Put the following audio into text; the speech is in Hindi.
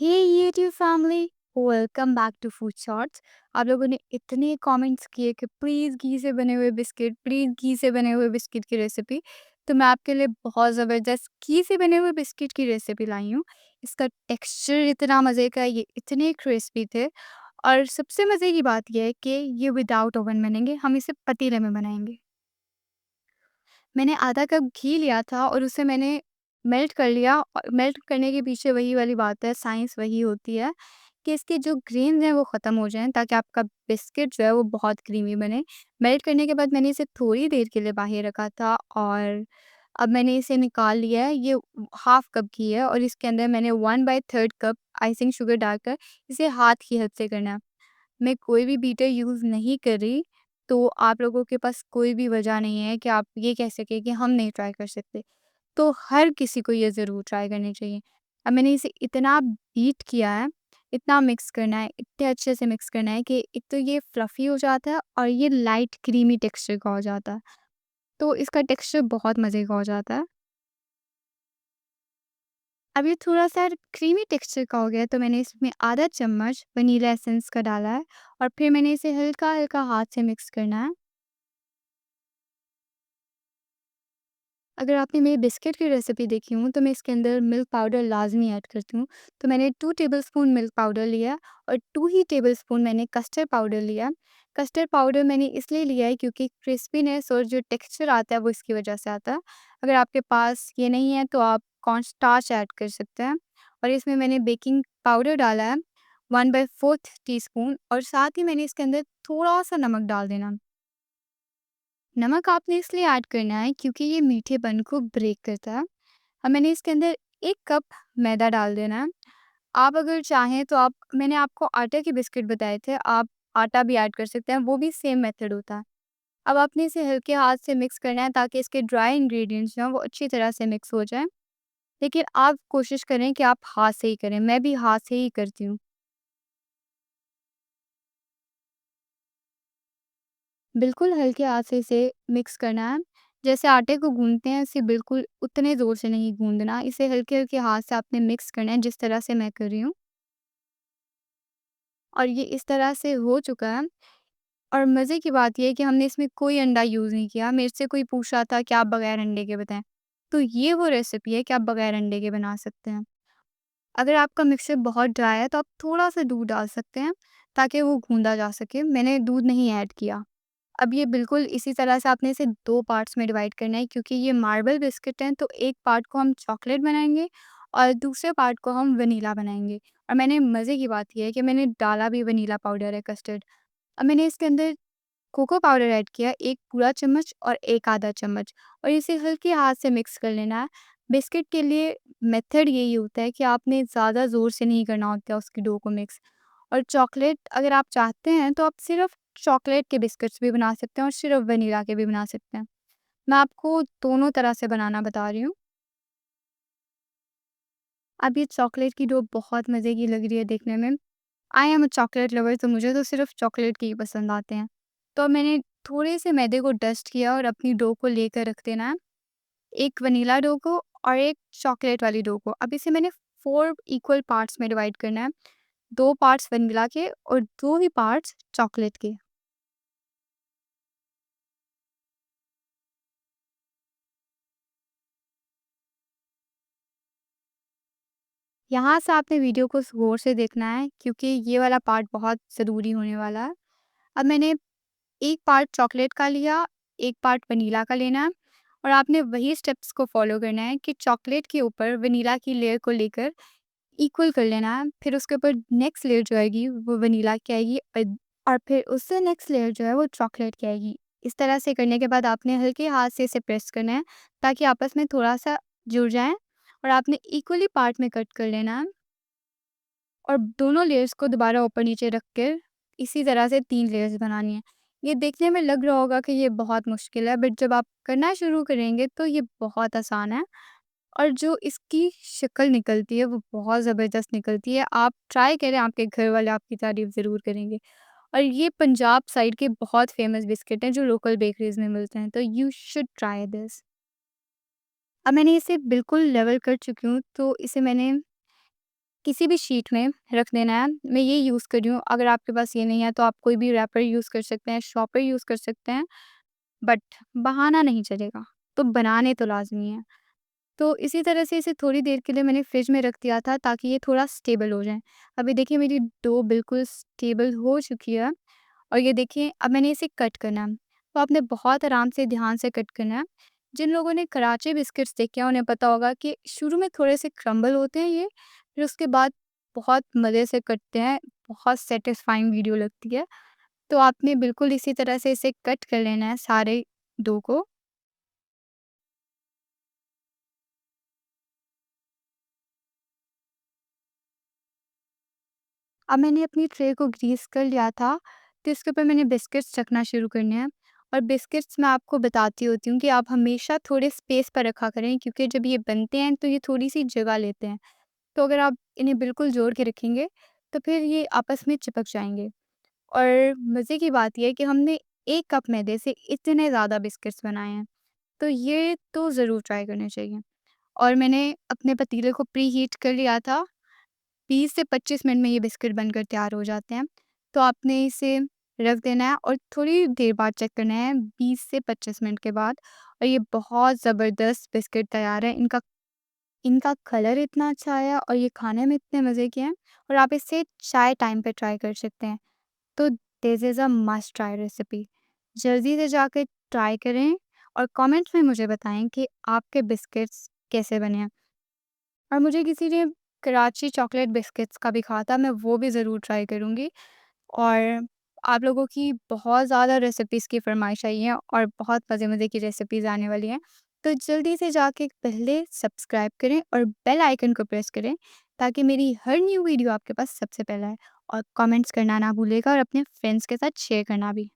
Hey YouTube family, welcome back to food shorts. आप लोगों ने इतने कमेंट्स किए कि प्लीज़ घी से बने हुए बिस्किट, प्लीज़ घी से बने हुए बिस्किट की रेसिपी। तो मैं आपके लिए बहुत ज़बरदस्त घी से बने हुए बिस्किट की रेसिपी लाई हूँ। इसका टेक्सचर इतना मज़े का, ये इतने क्रिस्पी थे। और सबसे मज़े की बात यह है कि ये विदाउट ओवन बनेंगे, हम इसे पतीले में बनाएंगे। मैंने आधा कप घी लिया था और उसे मैंने मेल्ट कर लिया, और मेल्ट करने के पीछे वही वाली बात है, साइंस वही होती है कि इसके जो ग्रेन्स हैं वो ख़त्म हो जाएँ ताकि आपका बिस्किट जो है वो बहुत क्रीमी बने। मेल्ट करने के बाद मैंने इसे थोड़ी देर के लिए बाहर रखा था और अब मैंने इसे निकाल लिया है। ये हाफ़ कप घी है और इसके अंदर मैंने 1/3 कप आइसिंग शुगर डालकर इसे हाथ की हेल्प से करना है। मैं कोई भी बीटर यूज़ नहीं कर रही, तो आप लोगों के पास कोई भी वजह नहीं है कि आप ये कह सकें कि हम नहीं ट्राई कर सकते। तो हर किसी को ये ज़रूर ट्राई करनी चाहिए। अब मैंने इसे इतना बीट किया है, इतना मिक्स करना है, इतने अच्छे से मिक्स करना है कि एक तो ये फ्लफ़ी हो जाता है और ये लाइट क्रीमी टेक्सचर का हो जाता है। तो इसका टेक्सचर बहुत मज़े का हो जाता है। अब ये थोड़ा-सा क्रीमी टेक्सचर का हो गया, तो मैंने इसमें आधा चम्मच वनीला एसेंस का डाला है और फिर मैंने इसे हल्का-हल्का हाथ से मिक्स करना है। अगर आपने मेरी बिस्किट की रेसिपी देखी हो तो मैं इसके अंदर मिल्क पाउडर लाज़मी ऐड करती हूँ। तो मैंने 2 टेबलस्पून मिल्क पाउडर लिया और 2 ही टेबलस्पून मैंने कस्टर्ड पाउडर लिया। कस्टर्ड पाउडर मैंने इसलिए लिया है क्योंकि क्रिस्पीनेस और जो टेक्सचर आता है वो इसकी वजह से आता है। अगर आपके पास ये नहीं है तो आप कॉर्नस्टार्च ऐड कर सकते हैं। और इसमें मैंने बेकिंग पाउडर डाला है 1/4 टीस्पून, और साथ ही मैंने इसके अंदर थोड़ा-सा नमक डाल देना। नमक आपने इसलिए ऐड करना है क्योंकि ये मीठेपन को ब्रेक करता है। अब मैंने इसके अंदर 1 कप मैदा डाल देना है। आप अगर चाहें तो आप मैंने आपको आटे के बिस्किट बताए थे, आप आटा भी ऐड कर सकते हैं, वो भी सेम मेथड होता है। अब आपने इसे हल्के हाथ से मिक्स करना है ताकि इसके ड्राई इंग्रेडिएंट्स जो हैं वो अच्छी तरह से मिक्स हो जाएँ। लेकिन आप कोशिश करें कि आप हाथ से ही करें, मैं भी हाथ से ही करती हूँ। बिल्कुल हल्के हाथ से इसे मिक्स करना है। जैसे आटे को गूँथते हैं, इसे बिल्कुल उतने ज़ोर से नहीं गूँथना, इसे हल्के-हल्के हाथ से आपने मिक्स करना है जिस तरह से मैं कर रही हूँ। और ये इस तरह से हो चुका है। और मज़े की बात ये है कि हमने इसमें कोई अंडा यूज़ नहीं किया। मेरे से कोई पूछ रहा था कि आप बगैर अंडे के बताएँ, तो ये वो रेसिपी है कि आप बगैर अंडे के बना सकते हैं। अगर आपका मिक्सचर बहुत ड्राई है तो आप थोड़ा-सा दूध डाल सकते हैं ताकि वो गूँधा जा सके। मैंने दूध नहीं ऐड किया। अब ये बिल्कुल इसी तरह से आपने इसे 2 पार्ट्स में डिवाइड करना है क्योंकि ये मार्बल बिस्किट हैं, तो एक पार्ट को हम चॉकलेट बनाएँगे और दूसरे पार्ट को हम वनीला बनाएँगे। और मैंने मज़े की बात ये है कि मैंने डाला भी वनीला पाउडर है, कस्टर्ड। अब मैंने इसके अंदर कोको पाउडर ऐड किया, 1 पूरा चम्मच और 1 आधा चम्मच, और इसे हल्के हाथ से मिक्स कर लेना है। बिस्किट के लिए मेथड यही होता है कि आपने ज़्यादा ज़ोर से नहीं करना होता है उसकी डो को मिक्स। और चॉकलेट अगर आप चाहते हैं तो आप सिर्फ़ चॉकलेट के बिस्किट्स भी बना सकते हैं और सिर्फ़ वनीला के भी बना सकते हैं। मैं आपको दोनों तरह से बनाना बता रही हूँ। अब ये चॉकलेट की डो बहुत मज़े की लग रही है देखने में। I am a chocolate lover, तो मुझे तो सिर्फ़ चॉकलेट के ही पसंद आते हैं। तो मैंने थोड़े से मैदे को डस्ट किया और अपनी डो को लेकर रख देना है। एक वनीला डो को और एक चॉकलेट वाली डो को। अब इसे मैंने 4 इक्वल पार्ट्स में डिवाइड करना है। 2 पार्ट्स वनीला के और 2 ही पार्ट्स चॉकलेट के। यहाँ से आपने वीडियो को गौर से देखना है क्योंकि ये वाला पार्ट बहुत ज़रूरी होने वाला है। अब मैंने एक पार्ट चॉकलेट का लिया, एक पार्ट वनीला का लेना है, और आपने वही स्टेप्स को फ़ॉलो करना है कि चॉकलेट के ऊपर वनीला की लेयर को लेकर इक्वल कर लेना है। फिर उसके ऊपर नेक्स्ट लेयर जो आएगी वो वनीला की आएगी, और फिर उससे नेक्स्ट लेयर जो है वो चॉकलेट की आएगी। इस तरह से करने के बाद आपने हल्के हाथ से इसे प्रेस करना है ताकि आपस में थोड़ा-सा जुड़ जाएँ, और आपने इक्वली पार्ट में कट कर लेना है। और दोनों लेयर्स को दोबारा ऊपर-नीचे रख कर इसी तरह से 3 लेयर्स बनानी है। ये देखने में लग रहा होगा कि ये बहुत मुश्किल है, बट जब आप करना शुरू करेंगे तो ये बहुत आसान है। और जो इसकी शक्ल निकलती है वो बहुत ज़बरदस्त निकलती है। आप ट्राई करें, आपके घर वाले आपकी तारीफ़ ज़रूर करेंगे। और ये पंजाब साइड के बहुत फ़ेमस बिस्किट हैं जो लोकल बेकरीज़ में मिलते हैं, तो यू शुड ट्राई दिस। अब मैंने इसे बिल्कुल लेवल कर चुकी हूँ, तो इसे मैंने किसी भी शीट में रख देना है। मैं ये यूज़ कर रही हूँ, अगर आपके पास ये नहीं है तो आप कोई भी रैपर यूज़ कर सकते हैं, शॉपर यूज़ कर सकते हैं, बट बहाना नहीं चलेगा, तो बनाने तो लाज़मी है। तो इसी तरह से इसे थोड़ी देर के लिए मैंने फ्रिज में रख दिया था ताकि ये थोड़ा स्टेबल हो जाए। अभी देखिए मेरी डो बिल्कुल स्टेबल हो चुकी है और ये देखिए अब मैंने इसे कट करना है। तो आपने बहुत आराम से ध्यान से कट करना है। जिन लोगों ने कराची बिस्किट्स देखे हैं उन्हें पता होगा कि शुरू में थोड़े से क्रम्बल होते हैं ये, फिर उसके बाद बहुत मज़े से कटते हैं, बहुत सैटिस्फाइंग वीडियो लगती है। तो आपने बिल्कुल इसी तरह से इसे कट कर लेना है सारे डो को। अब मैंने अपनी ट्रे को ग्रीस कर लिया था, तो इसके ऊपर मैंने बिस्किट्स रखना शुरू करने हैं और बिस्किट्स मैं आपको बताती होती हूँ कि आप हमेशा थोड़े स्पेस पर रखा करें क्योंकि जब ये बनते हैं तो ये थोड़ी-सी जगह लेते हैं। तो अगर आप इन्हें बिल्कुल जोड़ के रखेंगे, तो फिर ये आपस में चिपक जाएँगे और मज़े की बात ये है कि हमने 1 कप मैदे से इतने ज़्यादा बिस्किट्स बनाए हैं, तो ये तो ज़रूर ट्राई करने चाहिए। और मैंने अपने पतीले को प्री हीट कर लिया था, 20 से 25 मिनट में ये बिस्किट बनकर तैयार हो जाते हैं। तो आपने इसे रख देना है और थोड़ी देर बाद चेक करना है 20 से 25 मिनट के बाद और ये बहुत ज़बरदस्त बिस्किट तैयार है। इनका इनका कलर इतना अच्छा आया और ये खाने में इतने मज़े के हैं और आप इसे चाय टाइम पे ट्राई कर सकते हैं। तो this is a must try recipe. जल्दी से जाकर ट्राई करें और कमेंट्स में मुझे बताएँ कि आपके बिस्किट्स कैसे बने हैं। और मुझे किसी ने कराची चॉकलेट बिस्किट्स का भी कहा था, मैं वो भी ज़रूर ट्राई करूँगी। और आप लोगों की बहुत ज़्यादा रेसिपीज़ की फ़रमाइश आई है और बहुत मज़े-मज़े की रेसिपीज़ आने वाली हैं। तो जल्दी से जाके पहले सब्सक्राइब करें और बेल आइकन को प्रेस करें ताकि मेरी हर न्यू वीडियो आपके पास सबसे पहले आए। और कमेंट्स करना ना भूलिएगा और अपने फ्रेंड्स के साथ शेयर करना भी।